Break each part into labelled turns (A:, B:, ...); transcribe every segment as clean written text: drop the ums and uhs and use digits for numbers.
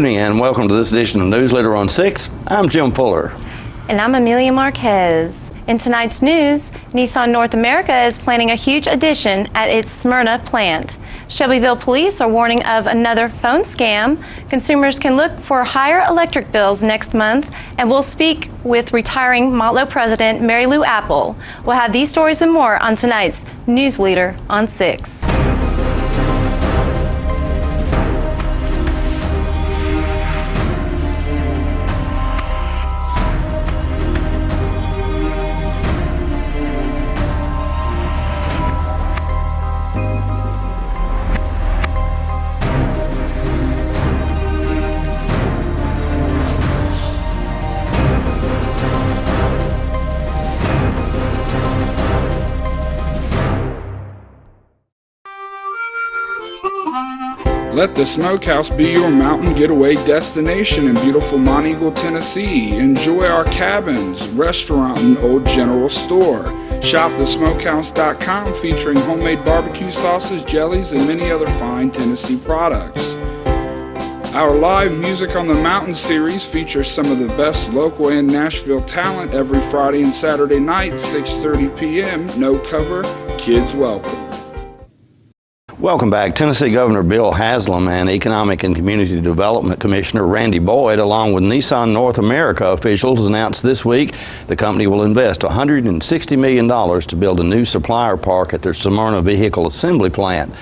A: evening and welcome to this edition of Newsleader on 6. I'm Jim Fuller.
B: And I'm Amelia Marquez. In tonight's news, Nissan North America is planning a huge addition at its Smyrna plant. Shelbyville police are warning of another phone scam. Consumers can look for higher electric bills next month, and we'll speak with retiring Motlow President Mary Lou Apple. We'll have these stories and more on tonight's Newsleader on 6.
C: Let the Smokehouse be your mountain getaway destination in beautiful Monteagle, Tennessee. Enjoy our cabins, restaurant, and old general store. Shop thesmokehouse.com featuring homemade barbecue sauces, jellies, and many other fine Tennessee products. Our live Music on the Mountain series features some of the best local and Nashville talent every Friday and Saturday night, 6:30 p.m. No cover, kids welcome.
A: Welcome back. Tennessee Governor Bill Haslam and Economic and Community Development Commissioner Randy Boyd, along with Nissan North America officials, announced this week the company will invest $160 million to build a new supplier park at their Smyrna vehicle assembly plant.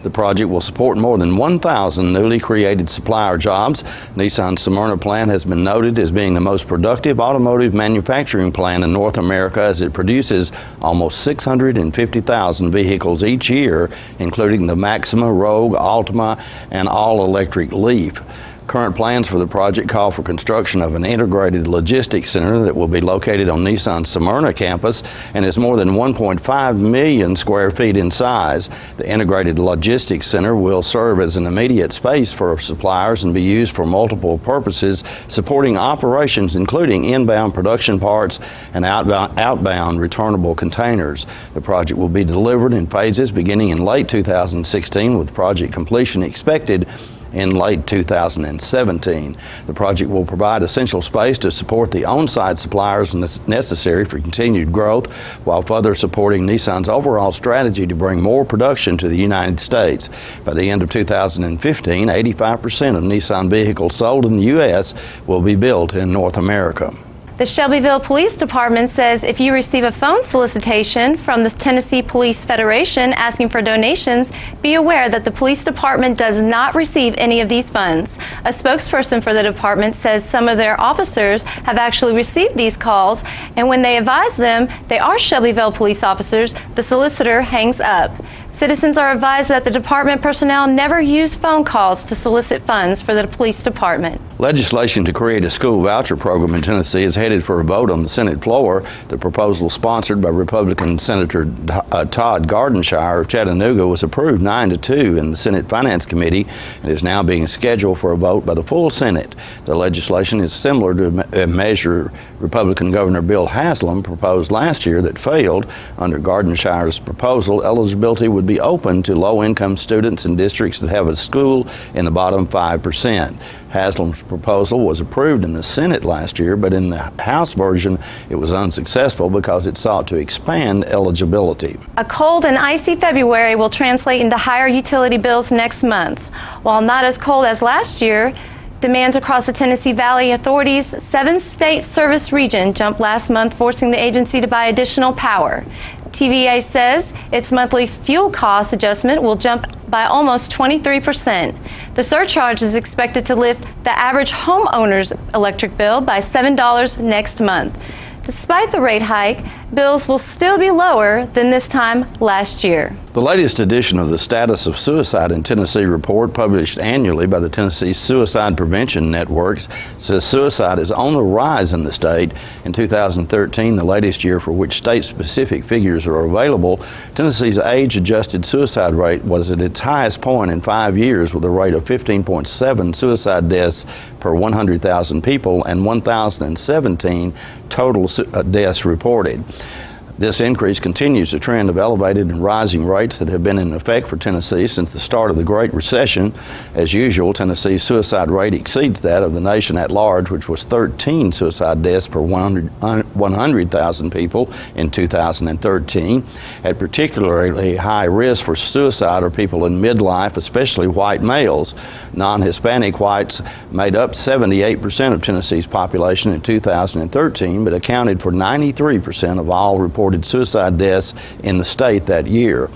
A: The project will support more than 1,000 newly created supplier jobs. Nissan's Smyrna plant has been noted as being the most productive automotive manufacturing plant in North America, as it produces almost 650,000 vehicles each year, including the Maxima, Rogue, Altima, and all-electric Leaf. Current plans for the project call for construction of an integrated logistics center that will be located on Nissan's Smyrna campus and is more than 1.5 million square feet in size. The integrated logistics center will serve as an immediate space for suppliers and be used for multiple purposes, supporting operations including inbound production parts and outbound returnable containers. The project will be delivered in phases beginning in late 2016, with project completion expected in late 2017. The project will provide essential space to support the on-site suppliers necessary for continued growth, while further supporting Nissan's overall strategy to bring more production to the United States. By the end of 2015, 85% of Nissan vehicles sold in the U.S. will be built in North America.
B: The Shelbyville Police Department says if you receive a phone solicitation from the Tennessee Police Federation asking for donations, be aware that the police department does not receive any of these funds. A spokesperson for the department says some of their officers have actually received these calls, and when they advise them they are Shelbyville police officers, the solicitor hangs up. Citizens are advised that the department personnel never use phone calls to solicit funds for the police department.
A: Legislation to create a school voucher program in Tennessee is headed for a vote on the Senate floor. The proposal, sponsored by Republican Senator Todd Gardenshire of Chattanooga, was approved 9-2 in the Senate Finance Committee and is now being scheduled for a vote by the full Senate. The legislation is similar to a measure Republican Governor Bill Haslam proposed last year that failed. Under Gardenshire's proposal, eligibility would be open to low-income students in districts that have a school in the bottom 5%. Haslam's proposal was approved in the Senate last year, but in the House version it was unsuccessful because it sought to expand eligibility.
B: A cold and icy February will translate into higher utility bills next month. While not as cold as last year, demands across the Tennessee Valley Authority's 7-state service region jumped last month, forcing the agency to buy additional power. TVA says its monthly fuel cost adjustment will jump by almost 23%. The surcharge is expected to lift the average homeowner's electric bill by $7 next month. Despite the rate hike, bills will still be lower than this time last year.
A: The latest edition of the Status of Suicide in Tennessee report, published annually by the Tennessee Suicide Prevention Network, says suicide is on the rise in the state. In 2013, the latest year for which state-specific figures are available, Tennessee's age-adjusted suicide rate was at its highest point in 5 years, with a rate of 15.7 suicide deaths per 100,000 people and 1,017 total deaths reported. This increase continues a trend of elevated and rising rates that have been in effect for Tennessee since the start of the Great Recession. As usual, Tennessee's suicide rate exceeds that of the nation at large, which was 13 suicide deaths per 100,000 people in 2013. At particularly high risk for suicide are people in midlife, especially white males. Non-Hispanic whites made up 78% of Tennessee's population in 2013, but accounted for 93% of all reported suicide deaths in the state that year.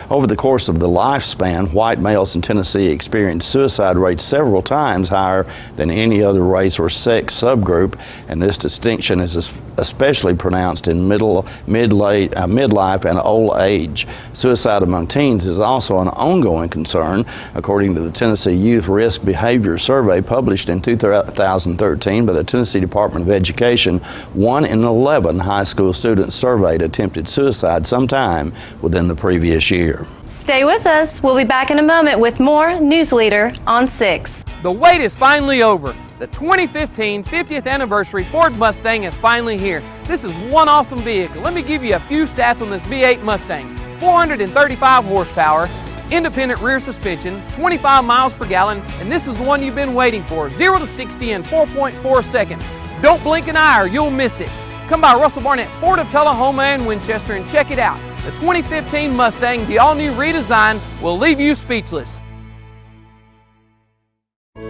A: Over the course of the lifespan, white males in Tennessee experienced suicide rates several times higher than any other race or sex subgroup, and this distinction is especially pronounced in midlife and old age. Suicide among teens is also an ongoing concern, according to the Tennessee Youth Risk Behavior Survey published in 2013 by the Tennessee Department of Education. 1 in 11 high school students surveyed attempted suicide sometime within the previous year.
B: Stay with us. We'll be back in a moment with more Newsleader on 6.
D: The wait is finally over. The 2015 50th anniversary Ford Mustang is finally here. This is one awesome vehicle. Let me give you a few stats on this V8 Mustang. 435 horsepower, independent rear suspension, 25 miles per gallon, and this is the one you've been waiting for. 0 to 60 in 4.4 seconds. Don't blink an eye or you'll miss it. Come by Russell Barnett Ford of Tullahoma and Winchester and check it out. The 2015 Mustang, the all-new redesign, will leave you speechless.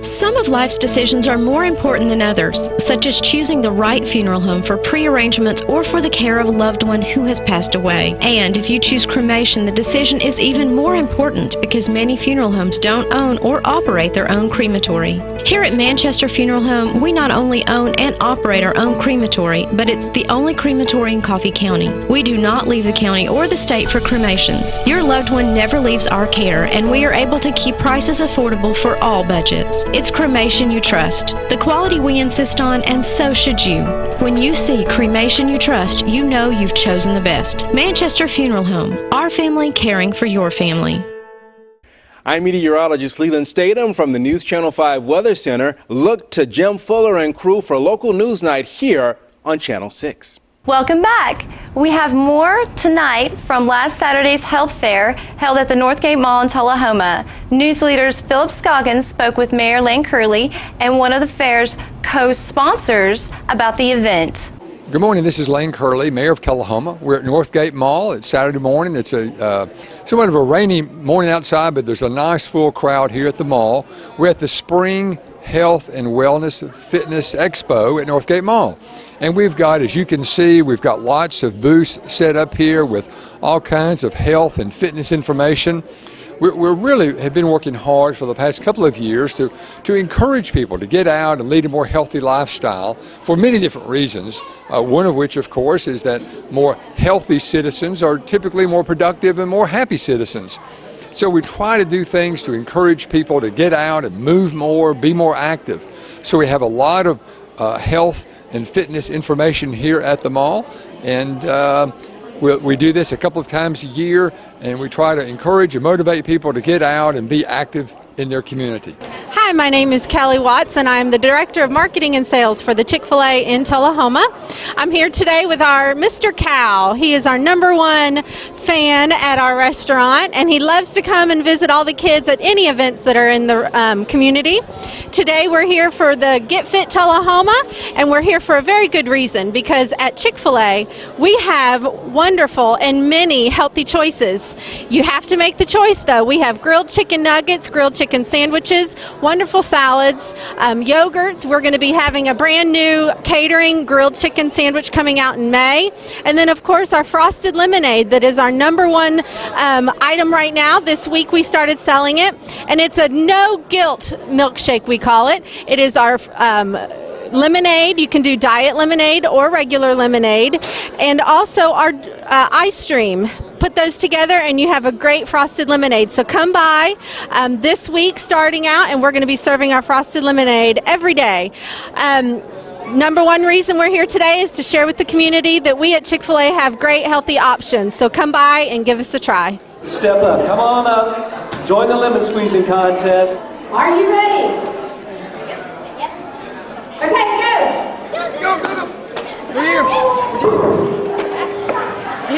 E: Some of life's decisions are more important than others, such as choosing the right funeral home for pre-arrangements or for the care of a loved one who has passed away. And if you choose cremation, the decision is even more important because many funeral homes don't own or operate their own crematory. Here at Manchester Funeral Home, we not only own and operate our own crematory, but it's the only crematory in Coffee County. We do not leave the county or the state for cremations. Your loved one never leaves our care, and we are able to keep prices affordable for all budgets. It's cremation you trust, the quality we insist on, and so should you. When you see cremation you trust, you know you've chosen the best. Manchester Funeral Home, our family caring for your family.
F: I'm meteorologist Leland Statham from the News Channel 5 Weather Center. Look to Jim Fuller and crew for local news night here on Channel 6.
B: Welcome back. We have more tonight from last Saturday's health fair held at the Northgate Mall in Tullahoma. Newsleader's Philip Scoggins spoke with Mayor Lane Curley and one of the fair's co-sponsors about the event.
G: Good morning, this is Lane Curley, Mayor of Tullahoma. We're at Northgate Mall. It's Saturday morning. It's somewhat of a rainy morning outside, but there's a nice full crowd here at the mall. We're at the Spring Health and Wellness Fitness Expo at Northgate Mall. And we've got, as you can see, we've got lots of booths set up here with all kinds of health and fitness information. We really have been working hard for the past couple of years to encourage people to get out and lead a more healthy lifestyle for many different reasons. One of which, of course, is that more healthy citizens are typically more productive and more happy citizens. So we try to do things to encourage people to get out and move more, be more active. So we have a lot of health and fitness information here at the mall, and we do this a couple of times a year, and we try to encourage and motivate people to get out and be active in their community.
H: Hi, my name is Kelly Watts, and I'm the Director of Marketing and Sales for the Chick-fil-A in Tullahoma. I'm here today with our Mr. Cow. He is our #1 fan at our restaurant, and he loves to come and visit all the kids at any events that are in the community. Today we're here for the Get Fit Tullahoma, and we're here for a very good reason, because at Chick-fil-A we have wonderful and many healthy choices. You have to make the choice though. We have grilled chicken nuggets, grilled chicken sandwiches, wonderful salads, yogurts. We're going to be having a brand new catering grilled chicken sandwich coming out in May. And then of course our frosted lemonade that is our #1 item right now. This week we started selling it, and it's a no guilt milkshake, we call it. It is our lemonade. You can do diet lemonade or regular lemonade, and also our ice stream. Put those together and you have a great frosted lemonade. So come by this week starting out, and we're going to be serving our frosted lemonade every day. #1 reason we're here today is to share with the community that we at Chick-fil-A have great healthy options. So come by and give us a try.
I: Step up, come on up, join the lemon squeezing contest.
H: Are you ready? Okay, go!
D: Go, go, go! Here.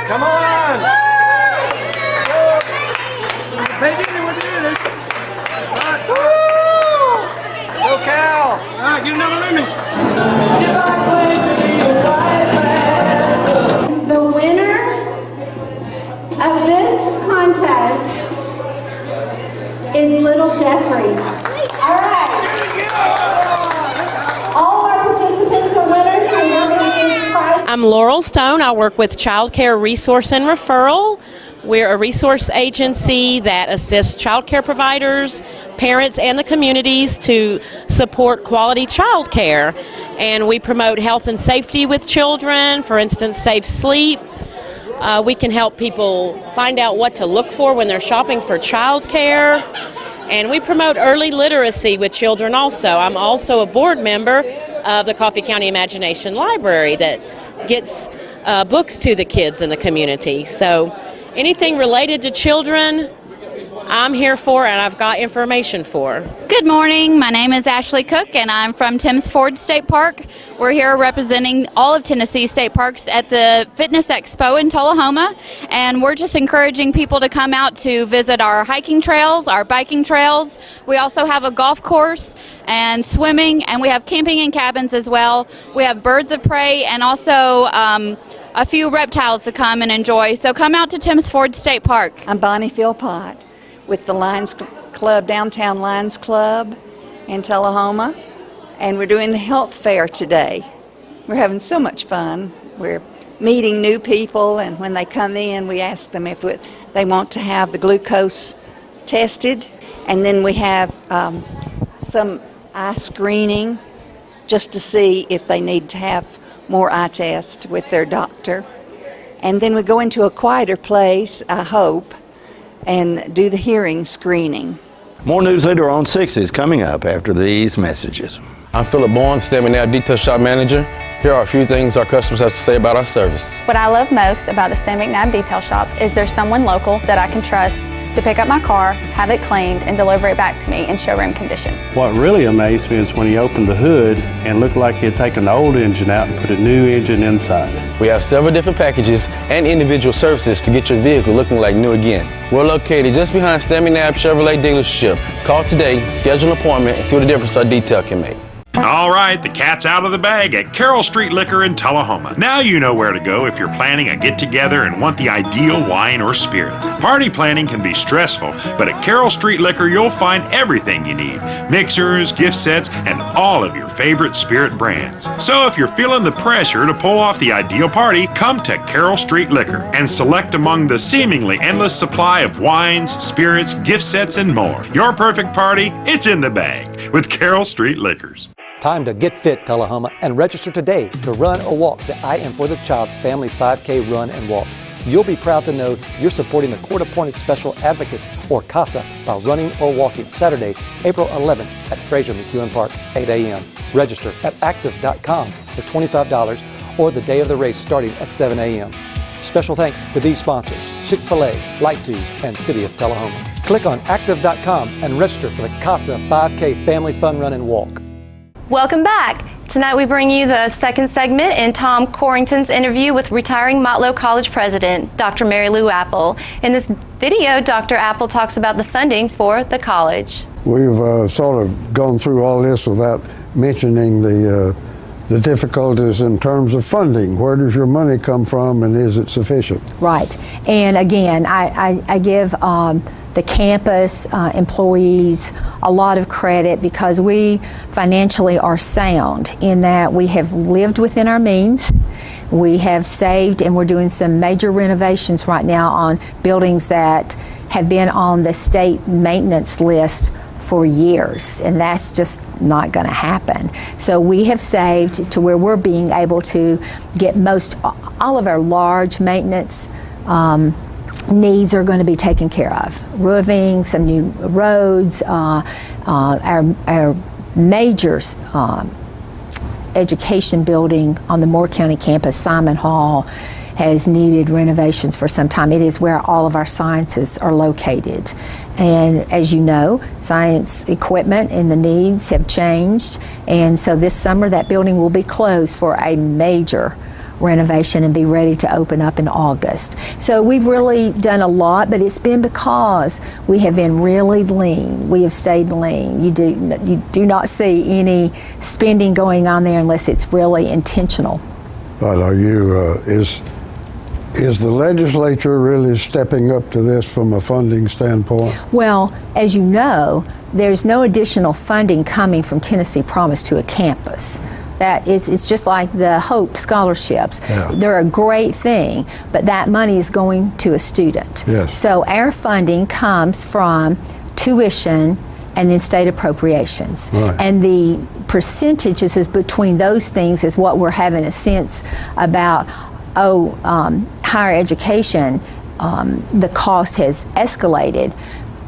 I: Come on!
J: They did it, what they did it.
I: Go Cal!
J: All right, get another lemon.
K: The winner of this contest is Little Jeffrey. All right. All our participants are winners, and we're going to give prizes.
L: I'm Laurel Stone. I work with Child Care Resource and Referral. We're a resource agency that assists child care providers, parents, and the communities to support quality child care. And we promote health and safety with children, for instance, safe sleep. We can help people find out what to look for when they're shopping for child care. And we promote early literacy with children also. I'm also a board member of the Coffee County Imagination Library that gets books to the kids in the community. So anything related to children, I'm here for, and I've got information for.
M: Good morning. My name is Ashley Cook, and I'm from Timms Ford State Park. We're here representing all of Tennessee state parks at the Fitness Expo in Tullahoma, and we're just encouraging people to come out to visit our hiking trails, our biking trails. We also have a golf course and swimming, and we have camping and cabins as well. We have birds of prey and also a few reptiles to come and enjoy. So come out to Timms Ford State Park.
N: I'm Bonnie Philpott with the Lions Club, Downtown Lions Club in Tullahoma, and we're doing the health fair today. We're having so much fun. We're meeting new people, and when they come in, we ask them if they want to have the glucose tested, and then we have some eye screening just to see if they need to have more eye tests with their doctor. And then we go into a quieter place, I hope, and do the hearing screening.
A: More Newsleader on 6 is coming up after these messages.
O: I'm Philip Bourne, Stamp and Nab Detail Shop Manager. Here are a few things our customers have to say about our service.
P: What I love most about the Stamp Nab Detail Shop is there's someone local that I can trust to pick up my car, have it cleaned, and deliver it back to me in showroom condition.
Q: What really amazed me is when he opened the hood and looked like he had taken the old engine out and put a new engine inside.
O: We have several different packages and individual services to get your vehicle looking like new again. We're located just behind Stamp Nab Chevrolet dealership. Call today, schedule an appointment, and see what a difference our detail can make.
R: All right, the cat's out of the bag at Carroll Street Liquor in Tullahoma. Now you know where to go if you're planning a get-together and want the ideal wine or spirit. Party planning can be stressful, but at Carroll Street Liquor you'll find everything you need. Mixers, gift sets, and all of your favorite spirit brands. So if you're feeling the pressure to pull off the ideal party, come to Carroll Street Liquor and select among the seemingly endless supply of wines, spirits, gift sets, and more. Your perfect party, it's in the bag with Carroll Street Liquors.
S: Time to get fit, Tullahoma, and register today to run or walk the I Am for the Child Family 5K Run and Walk. You'll be proud to know you're supporting the Court-Appointed Special Advocates, or CASA, by running or walking Saturday, April 11th at Fraser McEwen Park, 8 a.m. Register at active.com for $25 or the day of the race starting at 7 a.m. Special thanks to these sponsors: Chick-fil-A, Light Tube, and City of Tullahoma. Click on active.com and register for the CASA 5K Family Fun Run and Walk.
B: Welcome back. Tonight we bring you the second segment in Tom Corrington's interview with retiring Motlow College president, Dr. Mary Lou Apple. In this video, Dr. Apple talks about the funding for the college.
T: We've sort of gone through all this without mentioning the difficulties in terms of funding. Where does your money come from, and is it sufficient?
U: Right. And again, I give the campus employees a lot of credit because we financially are sound in that we have lived within our means. We have saved, and we're doing some major renovations right now on buildings that have been on the state maintenance list for years, and that's just not going to happen. So we have saved to where we're being able to get all of our large maintenance needs are going to be taken care of. Roofing, some new roads, our major education building on the Moore County campus, Simon Hall, has needed renovations for some time. It is where all of our sciences are located. And as you know, science equipment and the needs have changed. And so this summer that building will be closed for a major renovation and be ready to open up in August. So we've really done a lot, but it's been because we have been really lean. We have stayed lean. You do not see any spending going on there unless it's really intentional.
T: But are you, is the legislature really stepping up to this from a funding standpoint?
U: Well, as you know, there's no additional funding coming from Tennessee Promise to a campus. It's just like the Hope scholarships.
T: Yeah.
U: They're a great thing, but that money is going to a student.
T: Yes.
U: So our funding comes from tuition and then state appropriations.
T: Right.
U: And the percentages is between those things is what we're having a sense about. Higher education, the cost has escalated.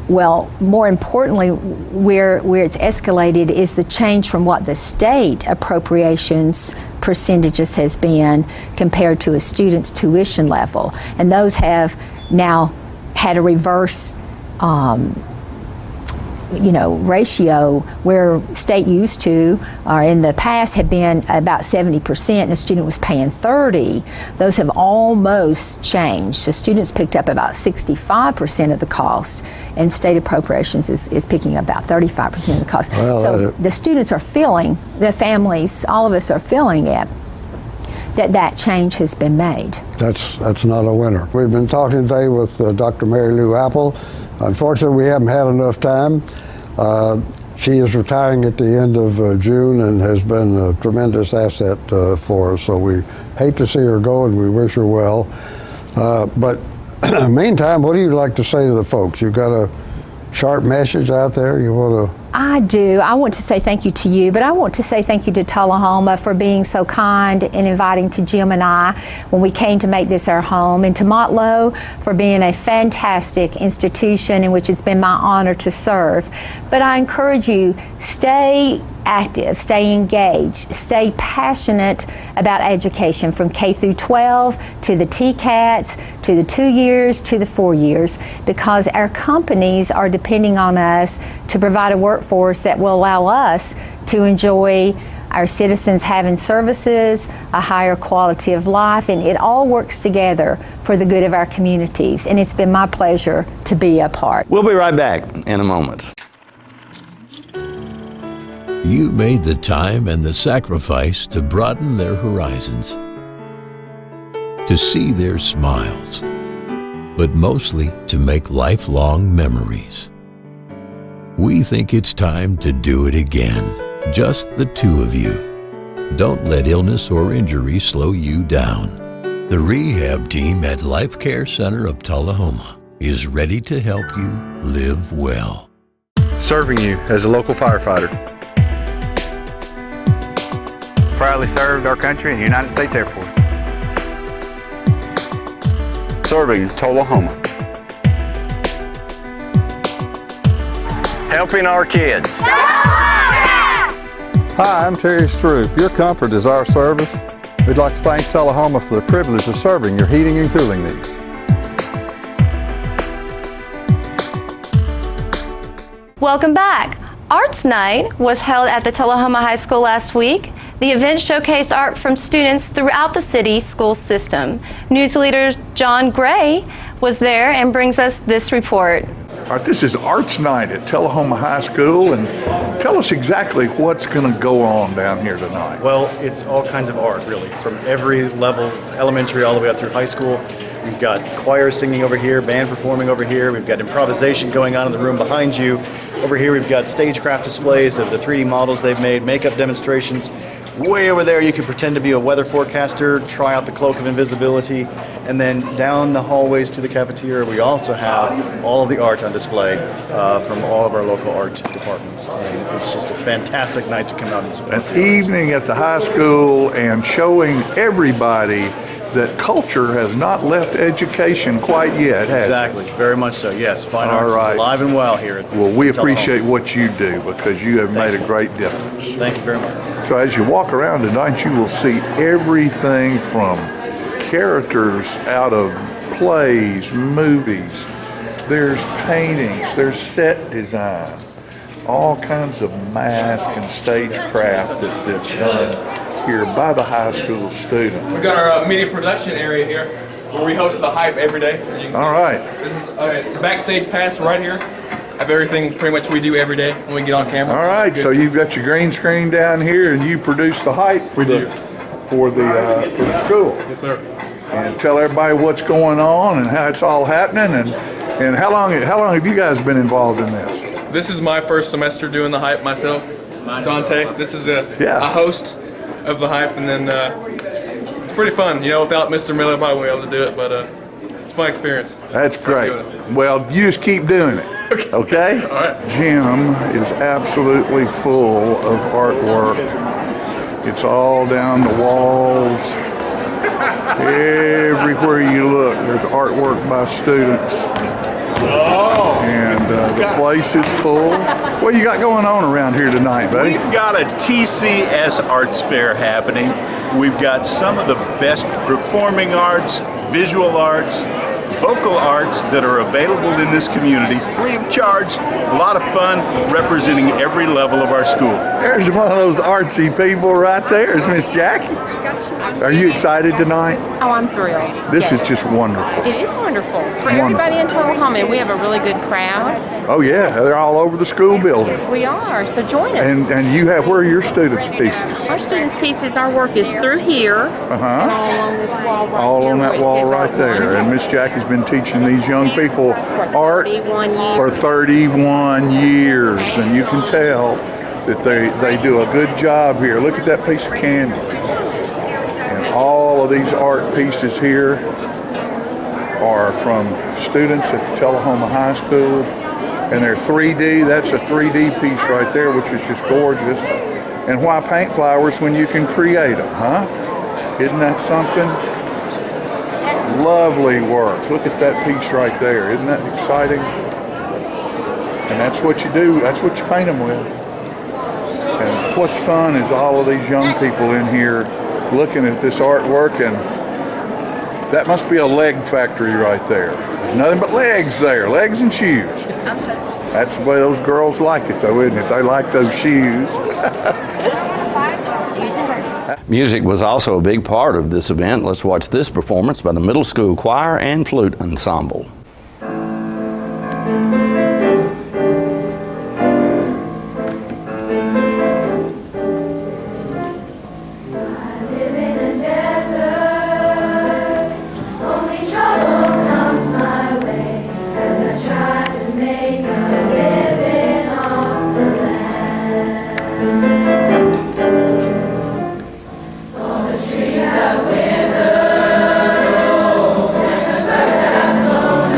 U: Well, more importantly, where it's escalated is the change from what the state appropriations percentages has been compared to a student's tuition level. And those have now had a reverse ratio, where state used to, or in the past, had been about 70% and a student was paying 30. Those have almost changed. So students picked up about 65% of the cost, and state appropriations is picking up about 35% of the cost.
T: Well,
U: so the students are feeling, the families, all of us are feeling it, that change has been made.
T: That's not a winner. We've been talking today with Dr. Mary Lou Apple. Unfortunately, we haven't had enough time. She is retiring at the end of June and has been a tremendous asset for us, so we hate to see her go and we wish her well. But meantime, what do you like to say to the folks? You got a sharp message out there you want to?
U: I do. I want to say thank you to you, but I want to say thank you to Tullahoma for being so kind and inviting to Jim and I when we came to make this our home, and to Motlow for being a fantastic institution in which it's been my honor to serve. But I encourage you, stay active, stay engaged, stay passionate about education from K through 12 to the TCATs to the 2 years to the 4 years, because our companies are depending on us to provide a workforce that will allow us to enjoy our citizens having services, a higher quality of life, and it all works together for the good of our communities. And it's been my pleasure to be a part.
A: We'll be right back in a moment.
C: You made the time and the sacrifice to broaden their horizons, to see their smiles, but mostly to make lifelong memories. We think it's time to do it again, just the two of you. Don't let illness or injury slow you down. The rehab team at Life Care Center of Tullahoma is ready to help you live well.
V: Serving you as a local firefighter. Proudly served our country in the United States Air Force. Serving Tullahoma. Helping our kids.
W: Hi, I'm Terry Stroop. Your comfort is our service. We'd like to thank Tullahoma for the privilege of serving your heating and cooling needs.
B: Welcome back. Arts Night was held at the Tullahoma High School last week. The event showcased art from students throughout the city school system. Newsleader John Gray was there and brings us this report.
X: All right, this is Arts Night at Tullahoma High School, and tell us exactly what's going to go on down here tonight.
Y: Well, it's all kinds of art, really, from every level, elementary all the way up through high school. We've got choir singing over here, band performing over here. We've got improvisation going on in the room behind you. Over here we've got stagecraft displays of the 3D models they've made, makeup demonstrations. Way over there you can pretend to be a weather forecaster, try out the cloak of invisibility, and then down the hallways to the cafeteria we also have all of the art on display from all of our local art departments. And it's just a fantastic night to come out and support.
X: An evening at the high school and showing everybody that culture has not left education quite yet, has
Y: Exactly, very much so, yes. Fine
X: All
Y: arts
X: right.
Y: is alive and well here at
X: Well, we
Y: Tullahoma.
X: appreciate what you do because you have made a great difference.
Y: Thank you very much.
X: So as you walk around tonight, you will see everything from characters out of plays, movies. There's paintings, there's set design, all kinds of mask and stagecraft that's done here by the high school student?
D: We've got our media production area here where we host the hype every day, as you can see.
X: All right.
D: This is the backstage pass right here. Have everything pretty much we do every day when we get on camera.
X: All right, so you've got your green screen down here and you produce the hype for the school.
D: Yes, sir.
X: And tell everybody what's going on and how it's all happening, and how long have you guys been involved in this?
D: This is my first semester doing the hype myself. Dante, this is a host of the hype, and then it's pretty fun. You know, without Mr. Miller, probably wouldn't be able to do it, but it's a fun experience.
X: That's great. Well, you just keep doing it. Okay?
D: All right.
X: Gym is absolutely full of artwork. It's all down the walls. Everywhere you look, there's artwork by students. And the place is full. What you got going on around here tonight, buddy?
E: We've got a TCS Arts Fair happening. We've got some of the best performing arts, visual arts, vocal arts that are available in this community, free of charge. A lot of fun, representing every level of our school.
X: There's one of those artsy people right there. Is Miss Jackie. Are you excited tonight?
F: Oh, I'm thrilled.
X: This is just wonderful.
F: It is wonderful. For
X: Wonderful.
F: everybody in Tullahoma, and we have a really good crowd.
X: Oh yeah, they're all over the school building.
F: Yes, we are. So join us.
X: And you have, where are your students' pieces?
F: Our students' pieces, our work is through here. And all along this wall right
X: All
F: here,
X: on
F: where
X: that
F: it
X: wall
F: says
X: right
F: Art
X: there.
F: One.
X: And Miss Jackie's been teaching these young people art
F: 31 years.
X: for 31 years. And you can tell that they do a good job here. Look at that piece of canvas. And all of these art pieces here are from students at Tullahoma High School. And they're 3D. That's a 3D piece right there, which is just gorgeous. And why paint flowers when you can create them, huh? Isn't that something? Lovely work. Look at that piece right there. Isn't that exciting? And that's what you do. That's what you paint them with. And what's fun is all of these young people in here looking at this artwork, and that must be a leg factory right there. There's nothing but legs there, legs and shoes. That's the way those girls like it though, isn't it? They like those shoes.
A: Music was also a big part of this event. Let's watch this performance by the middle school choir and flute ensemble.
G: Trees have withered, and the birds have flown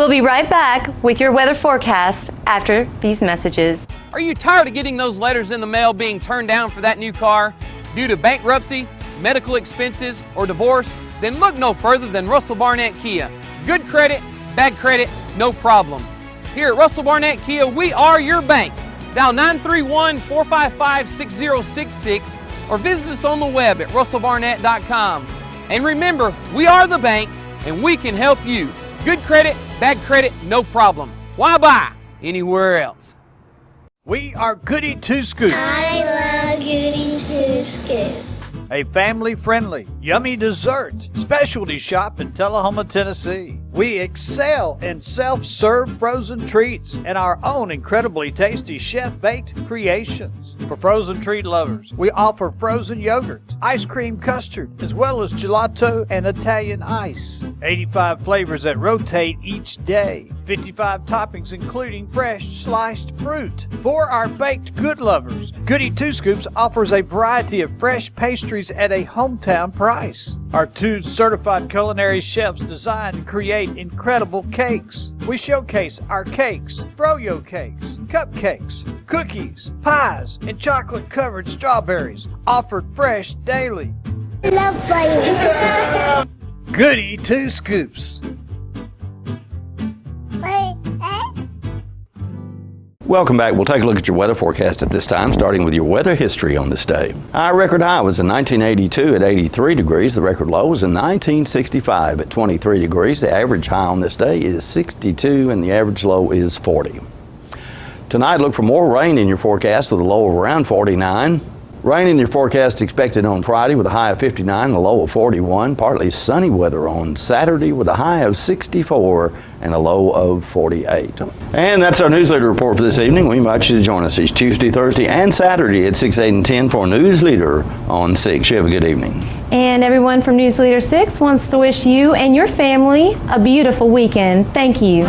B: We'll be right back with your weather forecast after these messages.
G: Are you tired of getting those letters in the mail being turned down for that new car due to bankruptcy, medical expenses, or divorce? Then look no further than Russell Barnett Kia. Good credit, bad credit, no problem. Here at Russell Barnett Kia, we are your bank. Dial 931-455-6066 or visit us on the web at russellbarnett.com. And remember, we are the bank and we can help you. Good credit, bad credit, no problem. Why buy anywhere else?
H: We are Goody Two Scoops.
I: I love Goody Two Scoops.
H: A family-friendly, yummy dessert specialty shop in Tullahoma, Tennessee. We excel in self-serve frozen treats and our own incredibly tasty chef-baked creations. For frozen treat lovers, we offer frozen yogurt, ice cream custard, as well as gelato and Italian ice. 85 flavors that rotate each day. 55 toppings including fresh sliced fruit. For our baked good lovers, Goody Two Scoops offers a variety of fresh pastries at a hometown price. Our 2 certified culinary chefs design and create incredible cakes. We showcase our cakes, froyo cakes, cupcakes, cookies, pies, and chocolate-covered strawberries, offered fresh daily.
I: Love fire.
H: Goody Two Scoops.
A: Welcome back. We'll take a look at your weather forecast at this time, starting with your weather history on this day. Our record high was in 1982 at 83 degrees. The record low was in 1965 at 23 degrees. The average high on this day is 62 and the average low is 40. Tonight, look for more rain in your forecast with a low of around 49. Rain in your forecast expected on Friday with a high of 59 and a low of 41. Partly sunny weather on Saturday with a high of 64 and a low of 48. And that's our Newsleader report for this evening. We invite you to join us each Tuesday, Thursday, and Saturday at 6, 8, and 10 for Newsleader on 6. You have a good evening.
B: And everyone from Newsleader 6 wants to wish you and your family a beautiful weekend. Thank you.